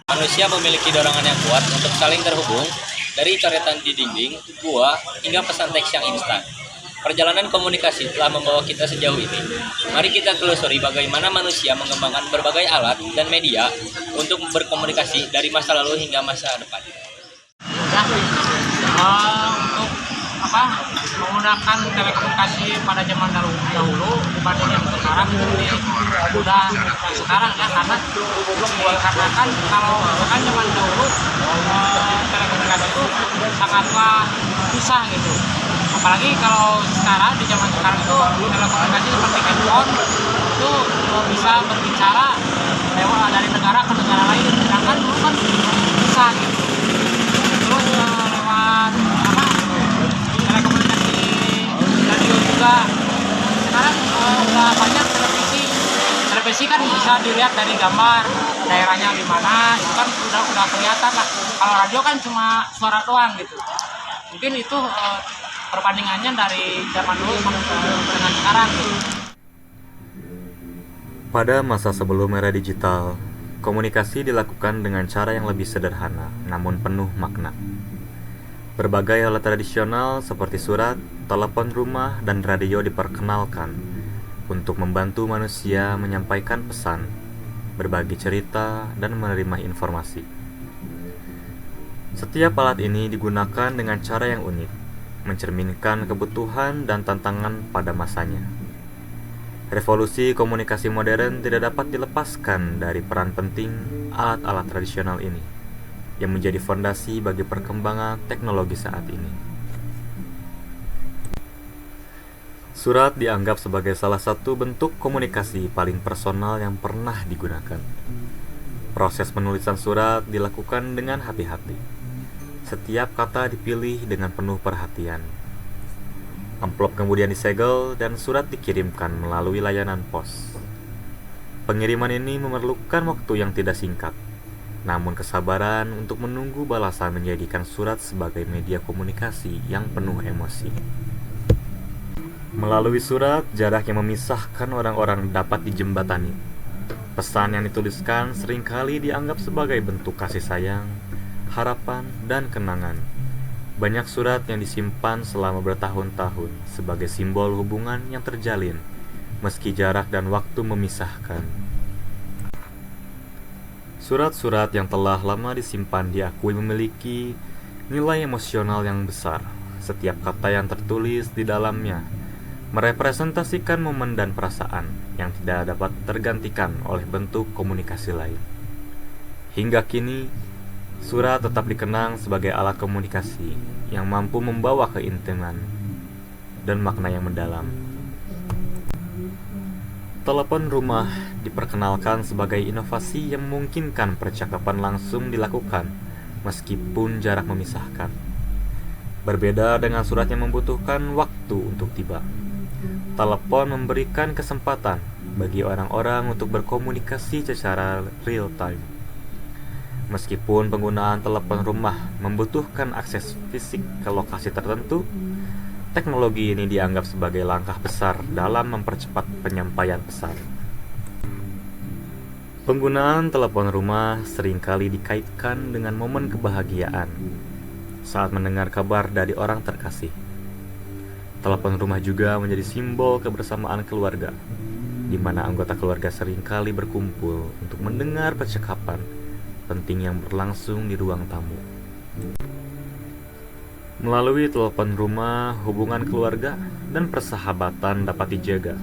Manusia memiliki dorongan yang kuat untuk saling terhubung, dari coretan di dinding, gua, hingga pesan teks yang instan. Perjalanan komunikasi telah membawa kita sejauh ini. Mari kita telusuri bagaimana manusia mengembangkan berbagai alat dan media untuk berkomunikasi dari masa lalu hingga masa depan. Untuk menggunakan telekomunikasi pada zaman dahulu dibanding yang sekarang ini udah sekarang ya, karena kan kalau misalkan zaman dahulu telekomunikasi itu sangatlah susah gitu, apalagi kalau sekarang di zaman sekarang itu telekomunikasi seperti handphone itu bisa berbicara lewat dari negara ke negara lain, sedangkan dulu kan susah gitu. Terus lewat telekomunikasi radio juga, sekarang udah banyak televisi kan bisa dilihat dari gambar daerahnya di mana, itu kan udah kelihatan lah. Kalau radio kan cuma suara doang gitu. Mungkin itu perbandingannya dari zaman dulu dengan sekarang gitu. Pada masa sebelum era digital, komunikasi dilakukan dengan cara yang lebih sederhana namun penuh makna. Berbagai alat tradisional seperti surat, telepon rumah, dan radio diperkenalkan untuk membantu manusia menyampaikan pesan, berbagi cerita, dan menerima informasi. Setiap alat ini digunakan dengan cara yang unik, mencerminkan kebutuhan dan tantangan pada masanya. Revolusi komunikasi modern tidak dapat dilepaskan dari peran penting alat-alat tradisional ini, yang menjadi fondasi bagi perkembangan teknologi saat ini. Surat dianggap sebagai salah satu bentuk komunikasi paling personal yang pernah digunakan. Proses penulisan surat dilakukan dengan hati-hati. Setiap kata dipilih dengan penuh perhatian. Amplop kemudian disegel dan surat dikirimkan melalui layanan pos. Pengiriman ini memerlukan waktu yang tidak singkat, namun kesabaran untuk menunggu balasan menjadikan surat sebagai media komunikasi yang penuh emosi. Melalui surat, jarak yang memisahkan orang-orang dapat dijembatani. Pesan yang dituliskan seringkali dianggap sebagai bentuk kasih sayang, harapan, dan kenangan. Banyak surat yang disimpan selama bertahun-tahun sebagai simbol hubungan yang terjalin, meski jarak dan waktu memisahkan. Surat-surat yang telah lama disimpan diakui memiliki nilai emosional yang besar. Setiap kata yang tertulis di dalamnya merepresentasikan momen dan perasaan yang tidak dapat tergantikan oleh bentuk komunikasi lain. Hingga kini, surat tetap dikenang sebagai alat komunikasi yang mampu membawa keintiman dan makna yang mendalam. Telepon rumah diperkenalkan sebagai inovasi yang memungkinkan percakapan langsung dilakukan meskipun jarak memisahkan. Berbeda dengan surat yang membutuhkan waktu untuk tiba. Telepon memberikan kesempatan bagi orang-orang untuk berkomunikasi secara real time. Meskipun penggunaan telepon rumah membutuhkan akses fisik ke lokasi tertentu, teknologi ini dianggap sebagai langkah besar dalam mempercepat penyampaian pesan. Penggunaan telepon rumah seringkali dikaitkan dengan momen kebahagiaan saat mendengar kabar dari orang terkasih. Telepon rumah juga menjadi simbol kebersamaan keluarga, di mana anggota keluarga seringkali berkumpul untuk mendengar percakapan penting yang berlangsung di ruang tamu. Melalui telepon rumah, hubungan keluarga dan persahabatan dapat dijaga,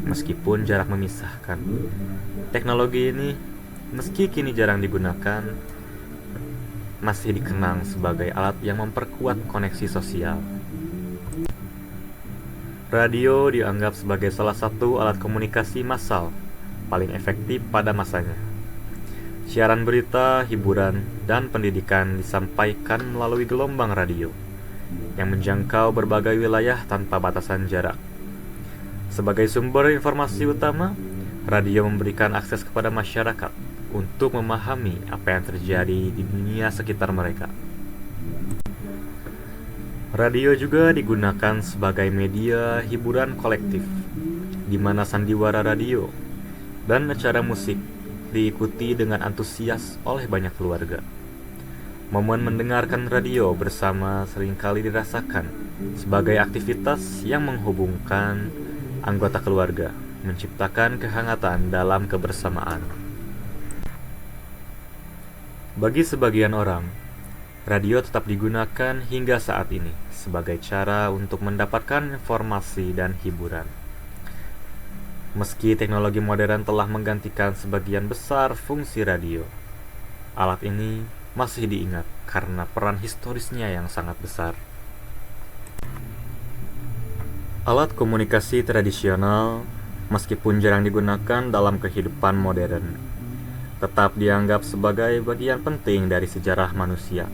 meskipun jarak memisahkan. Teknologi ini, meski kini jarang digunakan, masih dikenang sebagai alat yang memperkuat koneksi sosial. Radio dianggap sebagai salah satu alat komunikasi massal paling efektif pada masanya. Siaran berita, hiburan, dan pendidikan disampaikan melalui gelombang radio yang menjangkau berbagai wilayah tanpa batasan jarak. Sebagai sumber informasi utama, radio memberikan akses kepada masyarakat untuk memahami apa yang terjadi di dunia sekitar mereka. Radio juga digunakan sebagai media hiburan kolektif, di mana sandiwara radio dan acara musik diikuti dengan antusias oleh banyak keluarga. Momen mendengarkan radio bersama seringkali dirasakan sebagai aktivitas yang menghubungkan anggota keluarga, menciptakan kehangatan dalam kebersamaan. Bagi sebagian orang, radio tetap digunakan hingga saat ini sebagai cara untuk mendapatkan informasi dan hiburan. Meski teknologi modern telah menggantikan sebagian besar fungsi radio, alat ini masih diingat karena peran historisnya yang sangat besar. Alat komunikasi tradisional, meskipun jarang digunakan dalam kehidupan modern, tetap dianggap sebagai bagian penting dari sejarah manusia.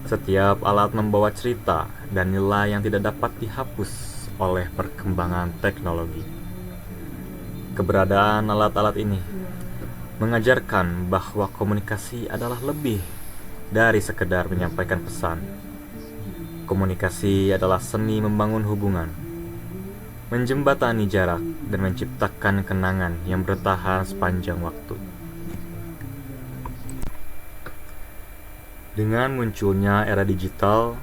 Setiap alat membawa cerita dan nilai yang tidak dapat dihapus oleh perkembangan teknologi. Keberadaan alat-alat ini mengajarkan bahwa komunikasi adalah lebih dari sekedar menyampaikan pesan. Komunikasi adalah seni membangun hubungan, menjembatani jarak, dan menciptakan kenangan yang bertahan sepanjang waktu. Dengan munculnya era digital,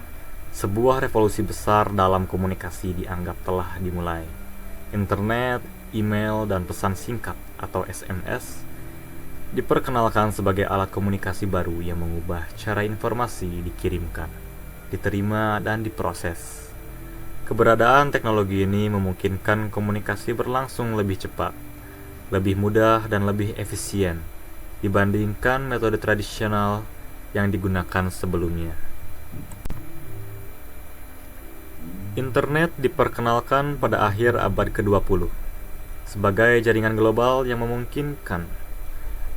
sebuah revolusi besar dalam komunikasi dianggap telah dimulai. Internet, email, dan pesan singkat atau SMS diperkenalkan sebagai alat komunikasi baru yang mengubah cara informasi dikirimkan, diterima, dan diproses. Keberadaan teknologi ini memungkinkan komunikasi berlangsung lebih cepat, lebih mudah, dan lebih efisien dibandingkan metode tradisional yang digunakan sebelumnya. Internet diperkenalkan pada akhir abad ke-20 sebagai jaringan global yang memungkinkan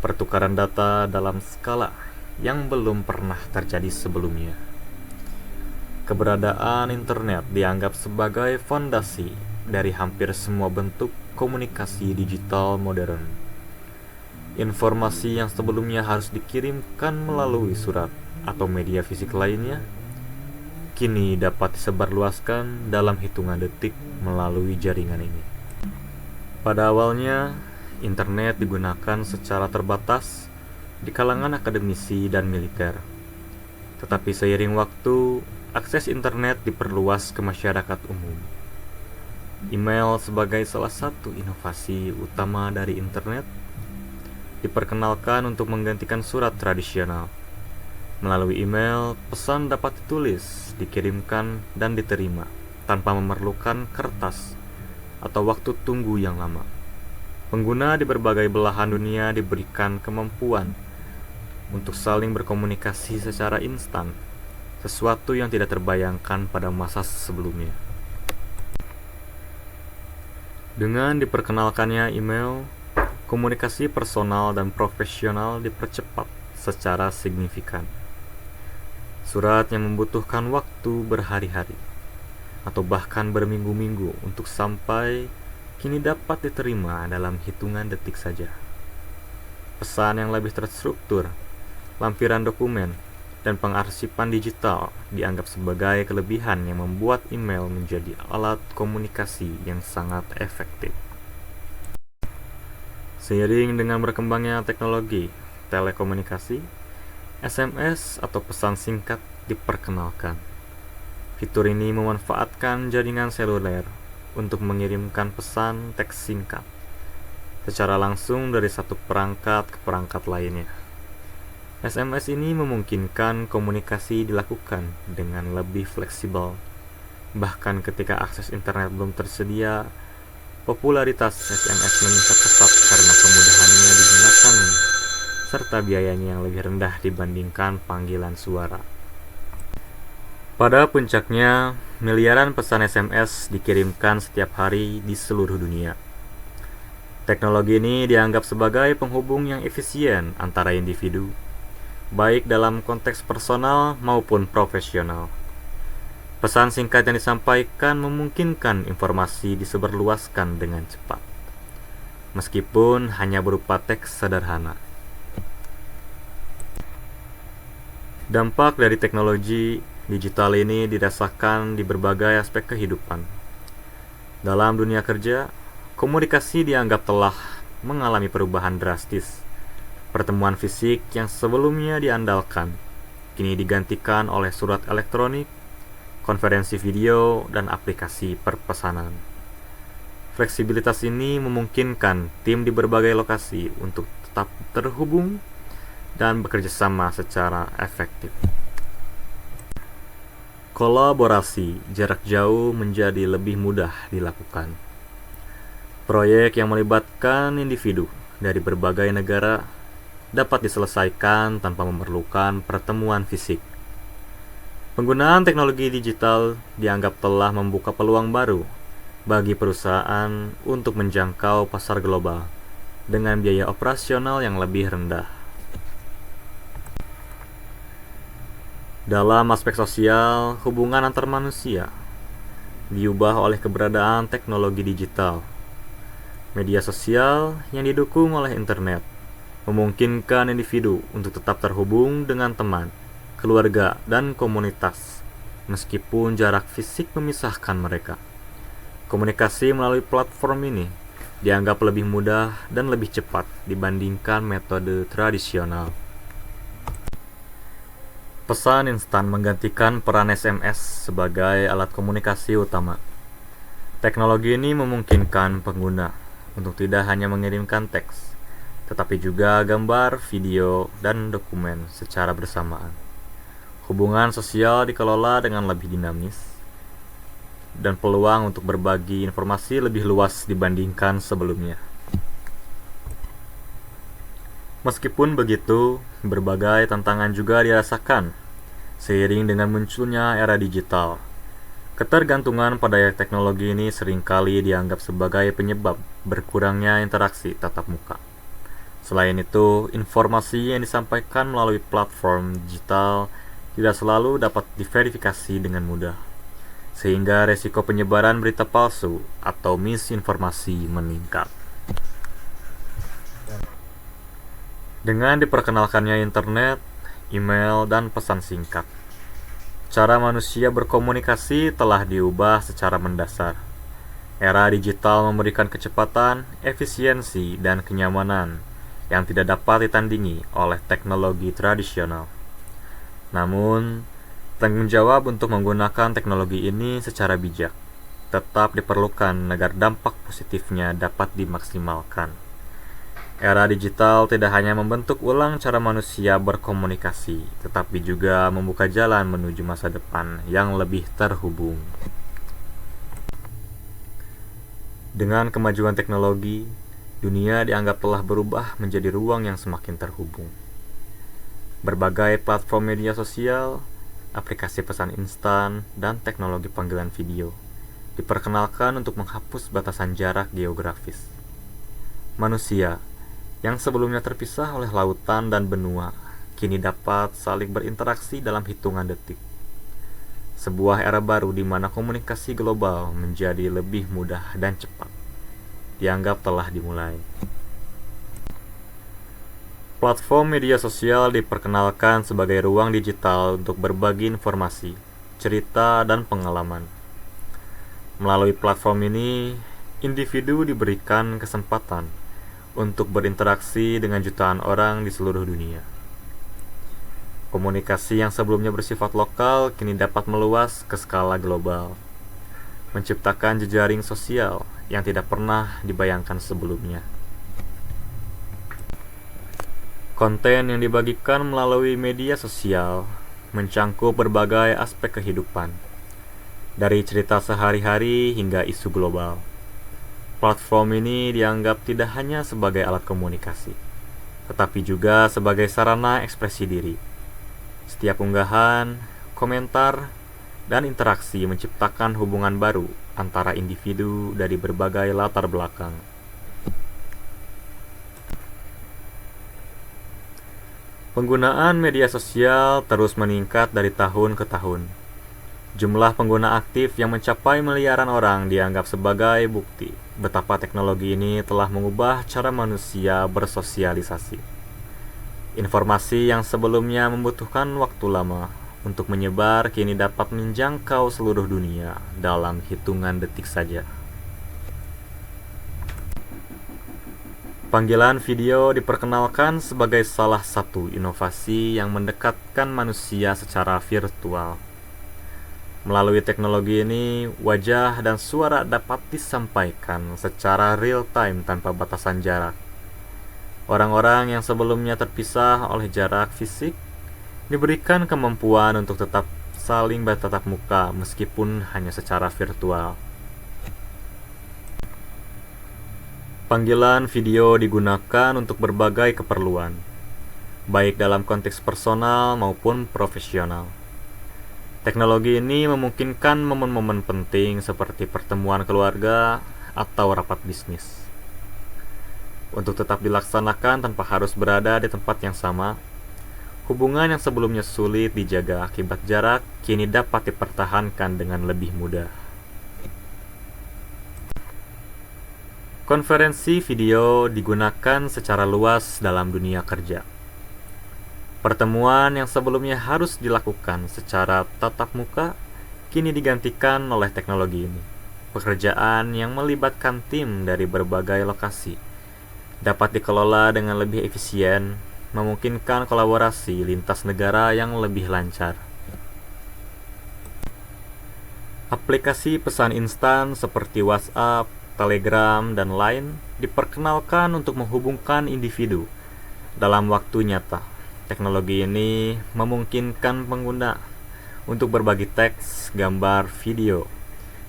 pertukaran data dalam skala yang belum pernah terjadi sebelumnya. Keberadaan internet dianggap sebagai fondasi dari hampir semua bentuk komunikasi digital modern. Informasi yang sebelumnya harus dikirimkan melalui surat atau media fisik lainnya, kini dapat disebarluaskan dalam hitungan detik melalui jaringan ini. Pada awalnya, internet digunakan secara terbatas di kalangan akademisi dan militer. Tetapi seiring waktu, akses internet diperluas ke masyarakat umum. Email sebagai salah satu inovasi utama dari internet diperkenalkan untuk menggantikan surat tradisional. Melalui email, pesan dapat ditulis, dikirimkan, dan diterima tanpa memerlukan kertas atau waktu tunggu yang lama. Pengguna di berbagai belahan dunia diberikan kemampuan untuk saling berkomunikasi secara instan, sesuatu yang tidak terbayangkan pada masa sebelumnya. Dengan diperkenalkannya email, komunikasi personal dan profesional dipercepat secara signifikan. Surat yang membutuhkan waktu berhari-hari atau bahkan berminggu-minggu untuk sampai, kini dapat diterima dalam hitungan detik saja. Pesan yang lebih terstruktur, lampiran dokumen, dan pengarsipan digital dianggap sebagai kelebihan yang membuat email menjadi alat komunikasi yang sangat efektif. Seiring dengan berkembangnya teknologi telekomunikasi, SMS atau pesan singkat diperkenalkan. Fitur ini memanfaatkan jaringan seluler untuk mengirimkan pesan teks singkat secara langsung dari satu perangkat ke perangkat lainnya. SMS ini memungkinkan komunikasi dilakukan dengan lebih fleksibel. Bahkan ketika akses internet belum tersedia, popularitas SMS meningkat pesat karena kemudahannya digunakan serta biayanya yang lebih rendah dibandingkan panggilan suara. Pada puncaknya, miliaran pesan SMS dikirimkan setiap hari di seluruh dunia. Teknologi ini dianggap sebagai penghubung yang efisien antara individu, baik dalam konteks personal maupun profesional. Pesan singkat yang disampaikan memungkinkan informasi disebarluaskan dengan cepat, meskipun hanya berupa teks sederhana. Dampak dari teknologi digital ini dirasakan di berbagai aspek kehidupan. Dalam dunia kerja, komunikasi dianggap telah mengalami perubahan drastis. Pertemuan fisik yang sebelumnya diandalkan kini digantikan oleh surat elektronik, konferensi video, dan aplikasi perpesanan. Fleksibilitas ini memungkinkan tim di berbagai lokasi untuk tetap terhubung dan bekerja sama secara efektif. Kolaborasi jarak jauh menjadi lebih mudah dilakukan. Proyek yang melibatkan individu dari berbagai negara dapat diselesaikan tanpa memerlukan pertemuan fisik. Penggunaan teknologi digital dianggap telah membuka peluang baru bagi perusahaan untuk menjangkau pasar global dengan biaya operasional yang lebih rendah. Dalam aspek sosial, hubungan antar manusia diubah oleh keberadaan teknologi digital. Media sosial yang didukung oleh internet memungkinkan individu untuk tetap terhubung dengan teman, keluarga, dan komunitas, meskipun jarak fisik memisahkan mereka. Komunikasi melalui platform ini dianggap lebih mudah dan lebih cepat dibandingkan metode tradisional. Pesan instan menggantikan peran SMS sebagai alat komunikasi utama. Teknologi ini memungkinkan pengguna untuk tidak hanya mengirimkan teks, tetapi juga gambar, video, dan dokumen secara bersamaan. Hubungan sosial dikelola dengan lebih dinamis, dan peluang untuk berbagi informasi lebih luas dibandingkan sebelumnya. Meskipun begitu, berbagai tantangan juga dirasakan seiring dengan munculnya era digital. Ketergantungan pada teknologi ini seringkali dianggap sebagai penyebab berkurangnya interaksi tatap muka. Selain itu, informasi yang disampaikan melalui platform digital tidak selalu dapat diverifikasi dengan mudah, sehingga resiko penyebaran berita palsu atau misinformasi meningkat. Dengan diperkenalkannya internet, email, dan pesan singkat, cara manusia berkomunikasi telah diubah secara mendasar. Era digital memberikan kecepatan, efisiensi, dan kenyamanan yang tidak dapat ditandingi oleh teknologi tradisional. Namun, tanggung jawab untuk menggunakan teknologi ini secara bijak tetap diperlukan agar dampak positifnya dapat dimaksimalkan. Era digital tidak hanya membentuk ulang cara manusia berkomunikasi, tetapi juga membuka jalan menuju masa depan yang lebih terhubung. Dengan kemajuan teknologi, dunia dianggap telah berubah menjadi ruang yang semakin terhubung. Berbagai platform media sosial, aplikasi pesan instan, dan teknologi panggilan video diperkenalkan untuk menghapus batasan jarak geografis. Manusia yang sebelumnya terpisah oleh lautan dan benua, kini dapat saling berinteraksi dalam hitungan detik. Sebuah era baru di mana komunikasi global menjadi lebih mudah dan cepat dianggap telah dimulai. Platform media sosial diperkenalkan sebagai ruang digital untuk berbagi informasi, cerita, dan pengalaman. Melalui platform ini, individu diberikan kesempatan untuk berinteraksi dengan jutaan orang di seluruh dunia. Komunikasi yang sebelumnya bersifat lokal kini dapat meluas ke skala global, menciptakan jejaring sosial yang tidak pernah dibayangkan sebelumnya. Konten yang dibagikan melalui media sosial mencangkup berbagai aspek kehidupan, dari cerita sehari-hari hingga isu global. Platform ini dianggap tidak hanya sebagai alat komunikasi, tetapi juga sebagai sarana ekspresi diri. Setiap unggahan, komentar, dan interaksi menciptakan hubungan baru antara individu dari berbagai latar belakang. Penggunaan media sosial terus meningkat dari tahun ke tahun. Jumlah pengguna aktif yang mencapai miliaran orang dianggap sebagai bukti betapa teknologi ini telah mengubah cara manusia bersosialisasi. Informasi yang sebelumnya membutuhkan waktu lama untuk menyebar kini dapat menjangkau seluruh dunia dalam hitungan detik saja. Panggilan video diperkenalkan sebagai salah satu inovasi yang mendekatkan manusia secara virtual. Melalui teknologi ini, wajah dan suara dapat disampaikan secara real-time tanpa batasan jarak. Orang-orang yang sebelumnya terpisah oleh jarak fisik diberikan kemampuan untuk tetap saling bertatap muka meskipun hanya secara virtual. Panggilan video digunakan untuk berbagai keperluan, baik dalam konteks personal maupun profesional. Teknologi ini memungkinkan momen-momen penting seperti pertemuan keluarga atau rapat bisnis untuk tetap dilaksanakan tanpa harus berada di tempat yang sama. Hubungan yang sebelumnya sulit dijaga akibat jarak kini dapat dipertahankan dengan lebih mudah. Konferensi video digunakan secara luas dalam dunia kerja. Pertemuan yang sebelumnya harus dilakukan secara tatap muka kini digantikan oleh teknologi ini. Pekerjaan yang melibatkan tim dari berbagai lokasi dapat dikelola dengan lebih efisien, memungkinkan kolaborasi lintas negara yang lebih lancar. Aplikasi pesan instan seperti WhatsApp, Telegram, dan Line diperkenalkan untuk menghubungkan individu dalam waktu nyata. Teknologi ini memungkinkan pengguna untuk berbagi teks, gambar, video,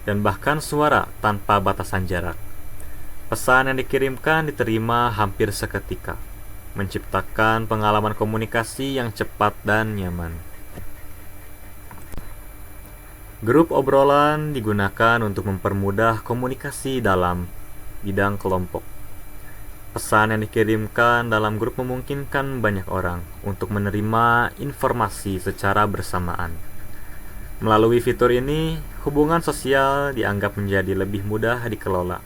dan bahkan suara tanpa batasan jarak. Pesan yang dikirimkan diterima hampir seketika, menciptakan pengalaman komunikasi yang cepat dan nyaman. Grup obrolan digunakan untuk mempermudah komunikasi dalam bidang kelompok. Pesan yang dikirimkan dalam grup memungkinkan banyak orang untuk menerima informasi secara bersamaan. Melalui fitur ini, hubungan sosial dianggap menjadi lebih mudah dikelola,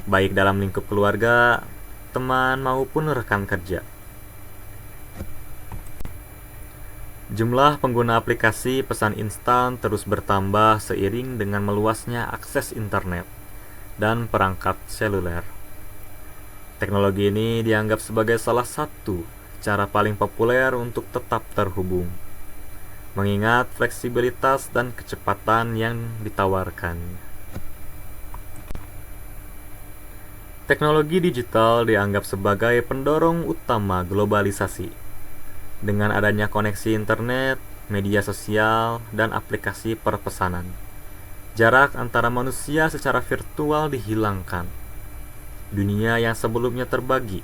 baik dalam lingkup keluarga, teman, maupun rekan kerja. Jumlah pengguna aplikasi pesan instan terus bertambah seiring dengan meluasnya akses internet dan perangkat seluler. Teknologi ini dianggap sebagai salah satu cara paling populer untuk tetap terhubung, mengingat fleksibilitas dan kecepatan yang ditawarkan. Teknologi digital dianggap sebagai pendorong utama globalisasi. Dengan adanya koneksi internet, media sosial, dan aplikasi perpesanan, jarak antara manusia secara virtual dihilangkan. Dunia yang sebelumnya terbagi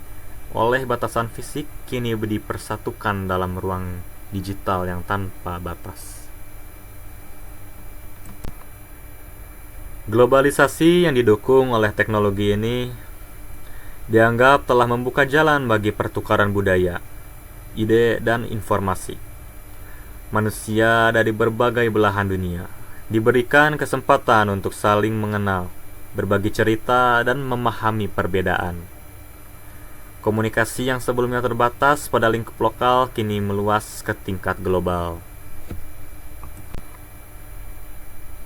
oleh batasan fisik kini dipersatukan dalam ruang digital yang tanpa batas. Globalisasi yang didukung oleh teknologi ini dianggap telah membuka jalan bagi pertukaran budaya, ide, dan informasi. Manusia dari berbagai belahan dunia diberikan kesempatan untuk saling mengenal, berbagi cerita, dan memahami perbedaan. Komunikasi yang sebelumnya terbatas pada lingkup lokal kini meluas ke tingkat global.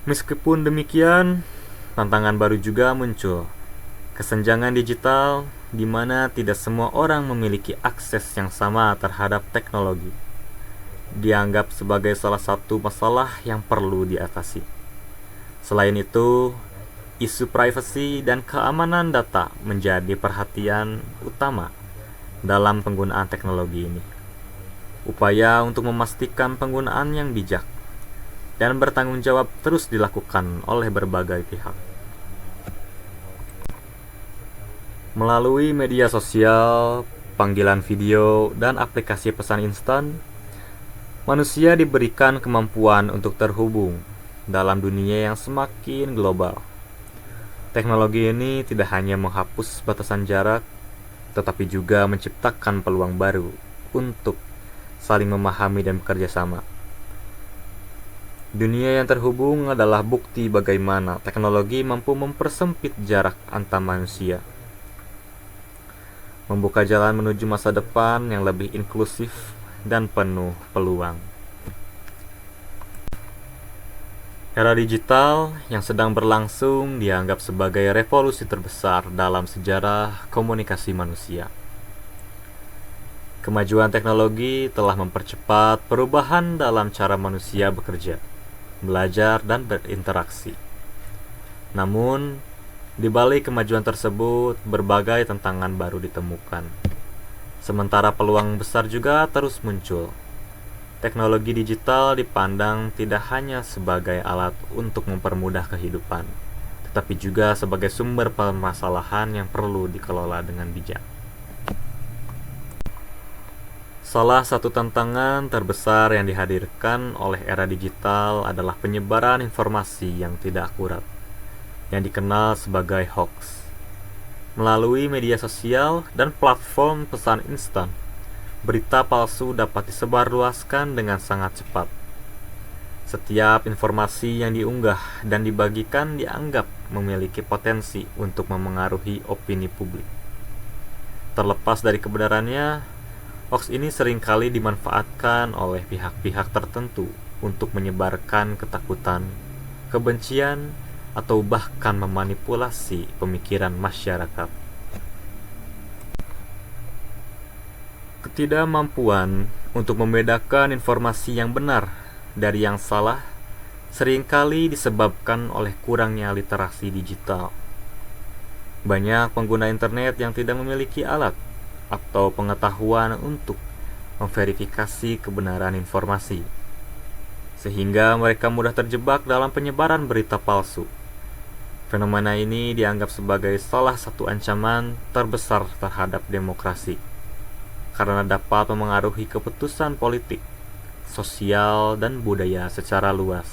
Meskipun demikian, tantangan baru juga muncul. Kesenjangan digital di mana tidak semua orang memiliki akses yang sama terhadap teknologi dianggap sebagai salah satu masalah yang perlu diatasi. Selain itu, isu privasi dan keamanan data menjadi perhatian utama dalam penggunaan teknologi ini. Upaya untuk memastikan penggunaan yang bijak dan bertanggung jawab terus dilakukan oleh berbagai pihak. Melalui media sosial, panggilan video, dan aplikasi pesan instan, manusia diberikan kemampuan untuk terhubung dalam dunia yang semakin global. Teknologi ini tidak hanya menghapus batasan jarak, tetapi juga menciptakan peluang baru untuk saling memahami dan bekerja sama. Dunia yang terhubung adalah bukti bagaimana teknologi mampu mempersempit jarak antar manusia, membuka jalan menuju masa depan yang lebih inklusif dan penuh peluang. Era digital yang sedang berlangsung dianggap sebagai revolusi terbesar dalam sejarah komunikasi manusia. Kemajuan teknologi telah mempercepat perubahan dalam cara manusia bekerja, belajar, dan berinteraksi. Namun, di balik kemajuan tersebut, berbagai tantangan baru ditemukan. Sementara peluang besar juga terus muncul. Teknologi digital dipandang tidak hanya sebagai alat untuk mempermudah kehidupan, tetapi juga sebagai sumber permasalahan yang perlu dikelola dengan bijak. Salah satu tantangan terbesar yang dihadirkan oleh era digital adalah penyebaran informasi yang tidak akurat, yang dikenal sebagai hoax. Melalui media sosial dan platform pesan instan, berita palsu dapat disebarluaskan dengan sangat cepat. Setiap informasi yang diunggah dan dibagikan dianggap memiliki potensi untuk memengaruhi opini publik. Terlepas dari kebenarannya, hoax ini seringkali dimanfaatkan oleh pihak-pihak tertentu untuk menyebarkan ketakutan, kebencian, atau bahkan memanipulasi pemikiran masyarakat. Ketidakmampuan untuk membedakan informasi yang benar dari yang salah seringkali disebabkan oleh kurangnya literasi digital. Banyak pengguna internet yang tidak memiliki alat atau pengetahuan untuk memverifikasi kebenaran informasi, sehingga mereka mudah terjebak dalam penyebaran berita palsu. Fenomena ini dianggap sebagai salah satu ancaman terbesar terhadap demokrasi, karena dapat memengaruhi keputusan politik, sosial, dan budaya secara luas.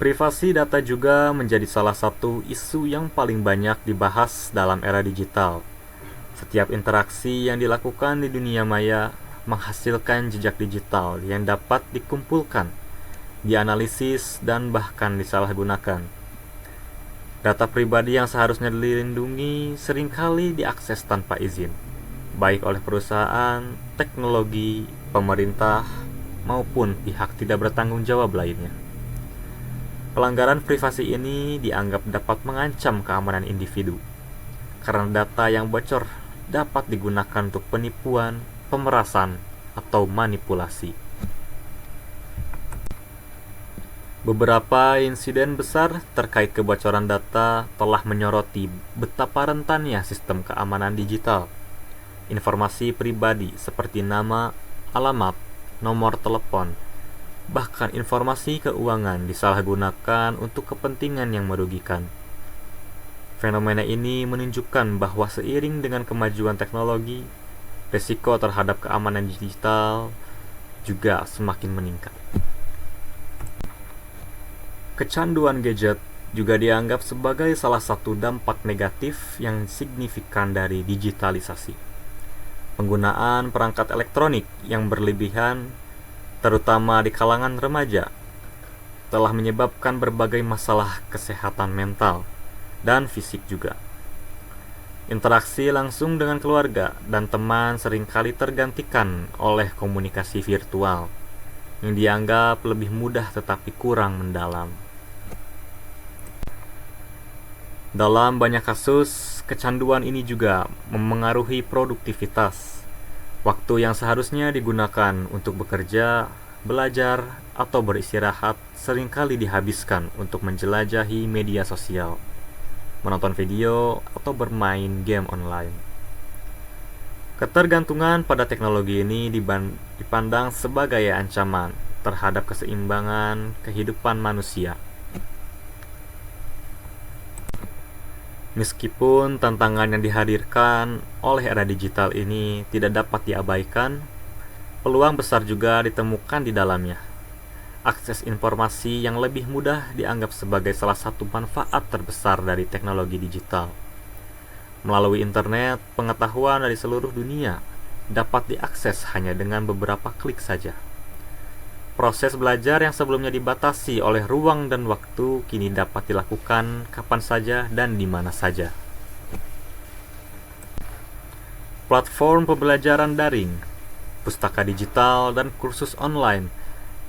Privasi data juga menjadi salah satu isu yang paling banyak dibahas dalam era digital. Setiap interaksi yang dilakukan di dunia maya menghasilkan jejak digital yang dapat dikumpulkan, dianalisis, dan bahkan disalahgunakan. Data pribadi yang seharusnya dilindungi seringkali diakses tanpa izin, baik oleh perusahaan, teknologi, pemerintah, maupun pihak tidak bertanggung jawab lainnya. Pelanggaran privasi ini dianggap dapat mengancam keamanan individu, karena data yang bocor dapat digunakan untuk penipuan, pemerasan, atau manipulasi. Beberapa insiden besar terkait kebocoran data telah menyoroti betapa rentannya sistem keamanan digital. Informasi pribadi seperti nama, alamat, nomor telepon, bahkan informasi keuangan disalahgunakan untuk kepentingan yang merugikan. Fenomena ini menunjukkan bahwa seiring dengan kemajuan teknologi, risiko terhadap keamanan digital juga semakin meningkat. Kecanduan gadget juga dianggap sebagai salah satu dampak negatif yang signifikan dari digitalisasi. Penggunaan perangkat elektronik yang berlebihan, terutama di kalangan remaja, telah menyebabkan berbagai masalah kesehatan mental dan fisik juga. Interaksi langsung dengan keluarga dan teman seringkali tergantikan oleh komunikasi virtual yang dianggap lebih mudah tetapi kurang mendalam. Dalam banyak kasus, kecanduan ini juga memengaruhi produktivitas. Waktu yang seharusnya digunakan untuk bekerja, belajar, atau beristirahat seringkali dihabiskan untuk menjelajahi media sosial, menonton video, atau bermain game online. Ketergantungan pada teknologi ini dipandang sebagai ancaman terhadap keseimbangan kehidupan manusia. Meskipun tantangan yang dihadirkan oleh era digital ini tidak dapat diabaikan, peluang besar juga ditemukan di dalamnya. Akses informasi yang lebih mudah dianggap sebagai salah satu manfaat terbesar dari teknologi digital. Melalui internet, pengetahuan dari seluruh dunia dapat diakses hanya dengan beberapa klik saja. Proses belajar yang sebelumnya dibatasi oleh ruang dan waktu kini dapat dilakukan kapan saja dan di mana saja. Platform pembelajaran daring, pustaka digital, dan kursus online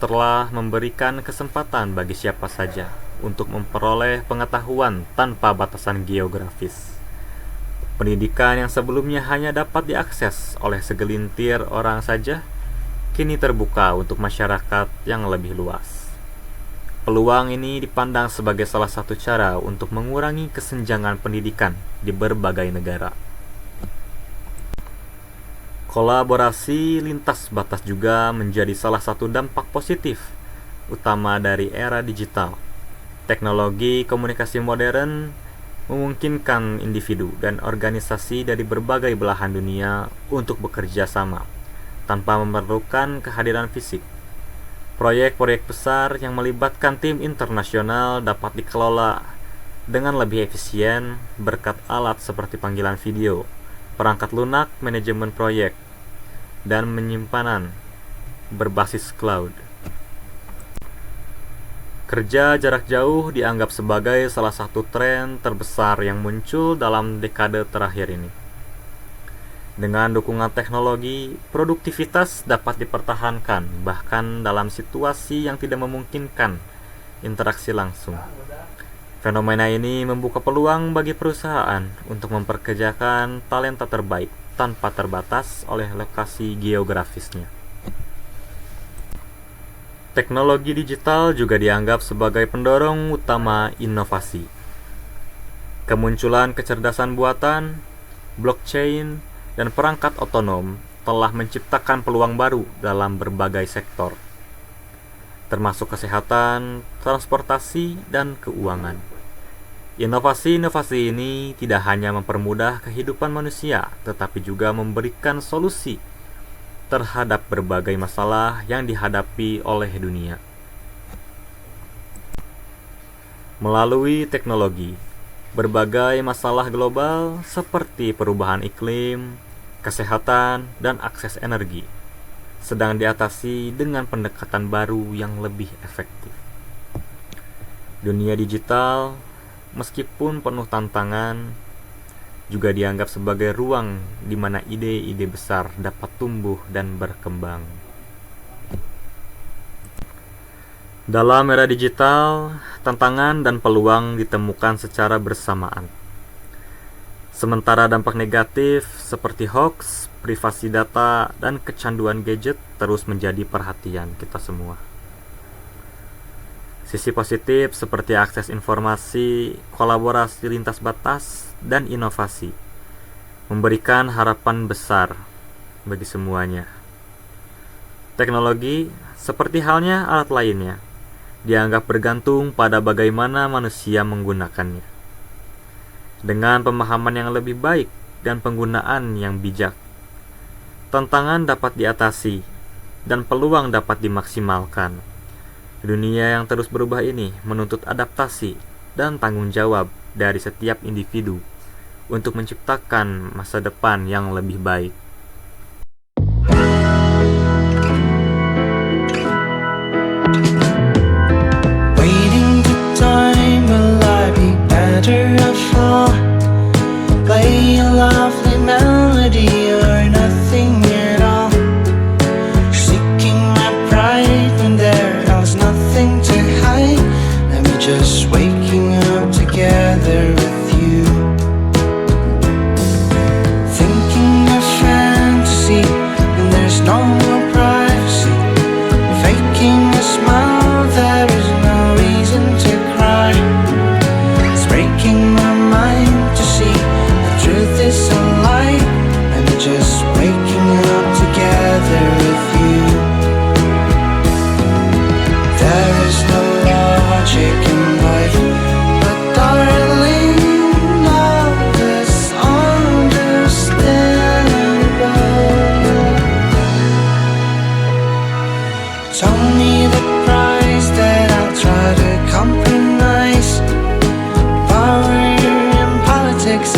telah memberikan kesempatan bagi siapa saja untuk memperoleh pengetahuan tanpa batasan geografis. Pendidikan yang sebelumnya hanya dapat diakses oleh segelintir orang saja, kini terbuka untuk masyarakat yang lebih luas. Peluang ini dipandang sebagai salah satu cara untuk mengurangi kesenjangan pendidikan di berbagai negara. Kolaborasi lintas batas juga menjadi salah satu dampak positif utama dari era digital. Teknologi komunikasi modern memungkinkan individu dan organisasi dari berbagai belahan dunia untuk bekerja sama tanpa memerlukan kehadiran fisik. Proyek-proyek besar yang melibatkan tim internasional dapat dikelola dengan lebih efisien berkat alat seperti panggilan video, perangkat lunak, manajemen proyek, dan penyimpanan berbasis cloud. Kerja jarak jauh dianggap sebagai salah satu tren terbesar yang muncul dalam dekade terakhir ini. Dengan dukungan teknologi, produktivitas dapat dipertahankan bahkan dalam situasi yang tidak memungkinkan interaksi langsung. Fenomena ini membuka peluang bagi perusahaan untuk memperkerjakan talenta terbaik tanpa terbatas oleh lokasi geografisnya. Teknologi digital juga dianggap sebagai pendorong utama inovasi. Kemunculan kecerdasan buatan, blockchain, dan perangkat otonom telah menciptakan peluang baru dalam berbagai sektor, termasuk kesehatan, transportasi, dan keuangan. Inovasi-inovasi ini tidak hanya mempermudah kehidupan manusia, tetapi juga memberikan solusi terhadap berbagai masalah yang dihadapi oleh dunia. Melalui teknologi, berbagai masalah global seperti perubahan iklim, kesehatan, dan akses energi sedang diatasi dengan pendekatan baru yang lebih efektif. Dunia digital, meskipun penuh tantangan, juga dianggap sebagai ruang di mana ide-ide besar dapat tumbuh dan berkembang. Dalam era digital, tantangan dan peluang ditemukan secara bersamaan. Sementara dampak negatif seperti hoax, privasi data, dan kecanduan gadget terus menjadi perhatian kita semua. Sisi positif seperti akses informasi, kolaborasi lintas batas, dan inovasi memberikan harapan besar bagi semuanya. Teknologi, seperti halnya alat lainnya, dianggap bergantung pada bagaimana manusia menggunakannya. Dengan pemahaman yang lebih baik dan penggunaan yang bijak, tantangan dapat diatasi dan peluang dapat dimaksimalkan. Dunia yang terus berubah ini menuntut adaptasi dan tanggung jawab dari setiap individu untuk menciptakan masa depan yang lebih baik. Waiting for time, will I be better off? Play a lovely melody or nothing at all. Seeking my pride when there was nothing to hide. Let me just waking up together with you. Thinking of fantasy when there's no more privacy. Faking a smile, there is no reason to cry. It's breaking my mind to see the truth is a lie. I'm just waking up together with you. There is no logic in life, but darling, love is understandable. It's only the price that I'll try to compromise. Power and politics